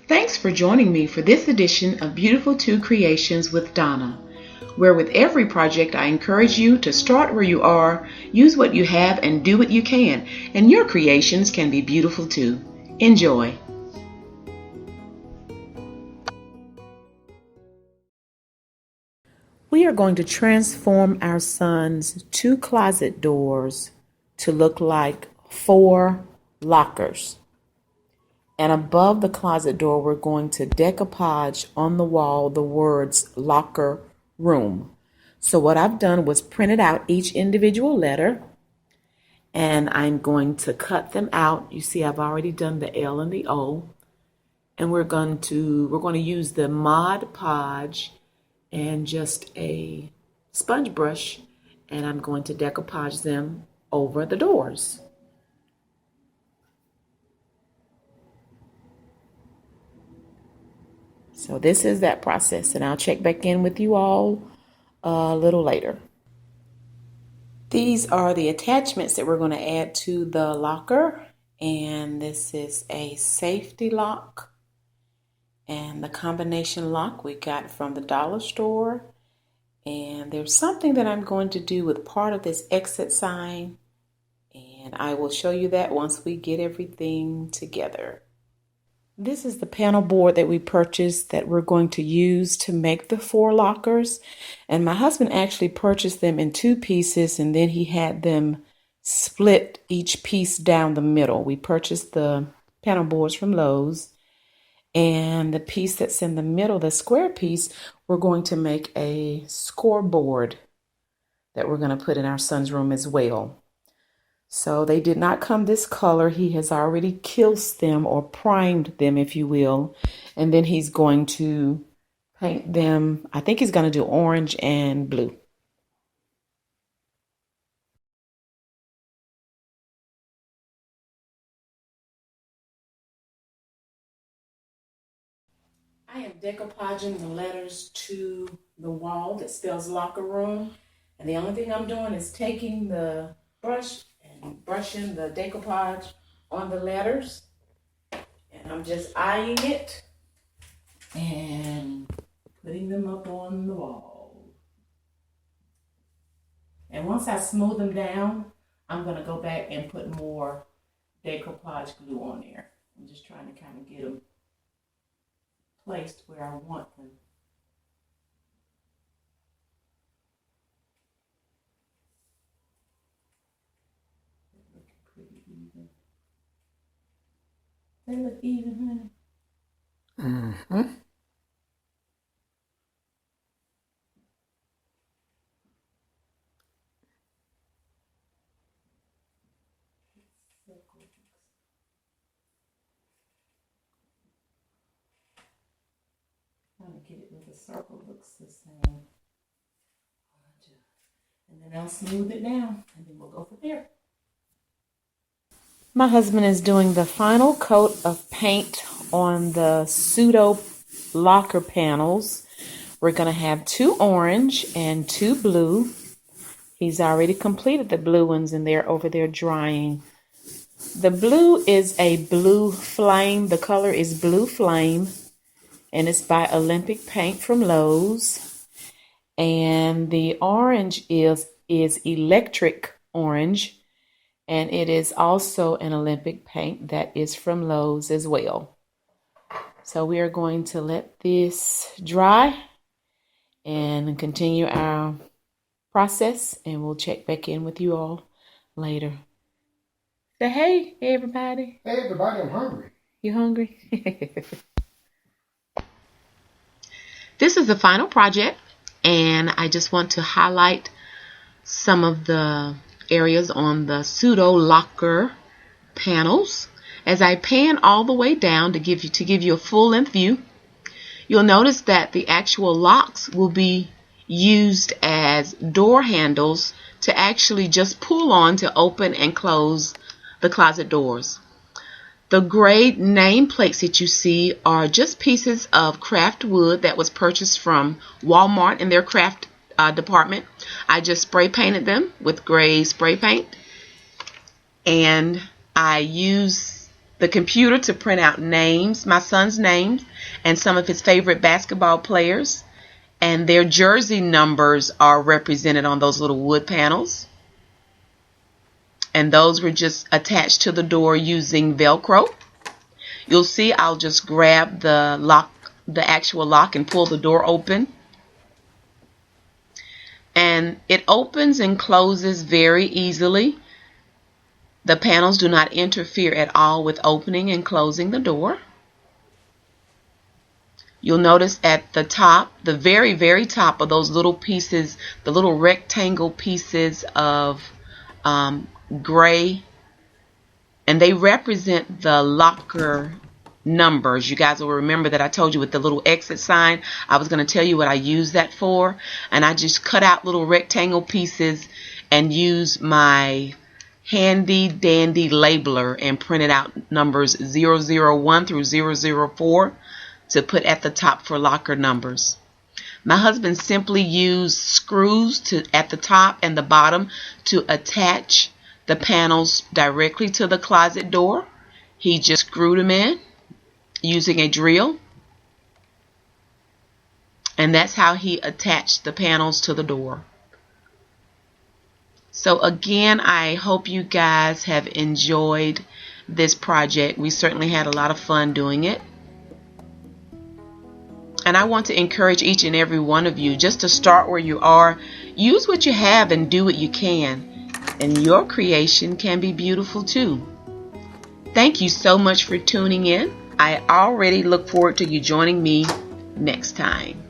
Thanks for joining me for this edition of Beautiful 2 Creations with Donna, where with every project I encourage you to start where you are, use what you have, and do what you can, and your creations can be beautiful too. Enjoy. We are going to transform our son's 2 closet doors to look like 4 lockers. And above the closet door, we're going to decoupage on the wall the words locker room. So what I've done was printed out each individual letter, and I'm going to cut them out. You see, I've already done the L and the O, and we're going to use the Mod Podge and just a sponge brush, and I'm going to decoupage them over the doors. So this is that process, and I'll check back in with you all a little later. These are the attachments that we're going to add to the locker, and this is a safety lock and the combination lock we got from the dollar store. And there's something that I'm going to do with part of this exit sign, and I will show you that once we get everything together. This is the panel board that we purchased that we're going to use to make the 4 lockers. And my husband actually purchased them in 2 pieces, and then he had them split each piece down the middle. We purchased the panel boards from Lowe's, and the piece that's in the middle, the square piece, we're going to make a scoreboard that we're going to put in our son's room as well. So they did not come this color. He has already kilsed them, or primed them, if you will. And then he's going to paint them. I think he's going to do orange and blue. I am decoupaging the letters to the wall that spells locker room. And the only thing I'm doing is taking the brush and brushing the decoupage on the letters, and I'm just eyeing it and putting them up on the wall. And once I smooth them down, I'm going to go back and put more decoupage glue on there. I'm just trying to kind of get them placed where I want them. They look even, honey. Mm-hmm. Trying to get it where the circle looks the same. And then I'll smooth it down, and then we'll go from there. My husband is doing the final coat of paint on the pseudo locker panels. We're going to have 2 orange and 2 blue. He's already completed the blue ones, and they're over there drying. The blue is a blue flame. The color is blue flame, and it's by Olympic Paint from Lowe's. And the orange is electric orange. And it is also an Olympic paint that is from Lowe's as well. So we are going to let this dry and continue our process, and we'll check back in with you all later. Say hey, everybody. Hey, everybody, I'm hungry. You hungry? This is the final project, and I just want to highlight some of the areas on the pseudo locker panels. As I pan all the way down to give you a full length view, you'll notice that the actual locks will be used as door handles to actually just pull on to open and close the closet doors. The gray nameplates that you see are just pieces of craft wood that was purchased from Walmart in their craft department. I just spray painted them with gray spray paint, and I use the computer to print out names, my son's names, and some of his favorite basketball players. And their jersey numbers are represented on those little wood panels. And those were just attached to the door using Velcro. You'll see I'll just grab the lock, the actual lock, and pull the door open. And it opens and closes very easily. The panels do not interfere at all with opening and closing the door. You'll notice at the top, the very, very top of those little pieces, the little rectangle pieces of gray, and they represent the locker numbers. You guys will remember that I told you with the little exit sign, I was going to tell you what I use that for, and I just cut out little rectangle pieces and use my handy dandy labeler and printed out numbers 001 through 004 to put at the top for locker numbers. My husband simply used screws at the top and the bottom to attach the panels directly to the closet door. He just screwed them in using a drill, and that's how he attached the panels to the door. So again, I hope you guys have enjoyed this project. We certainly had a lot of fun doing it. And I want to encourage each and every one of you just to start where you are. Use what you have and do what you can. And your creation can be beautiful too. Thank you so much for tuning in. I already look forward to you joining me next time.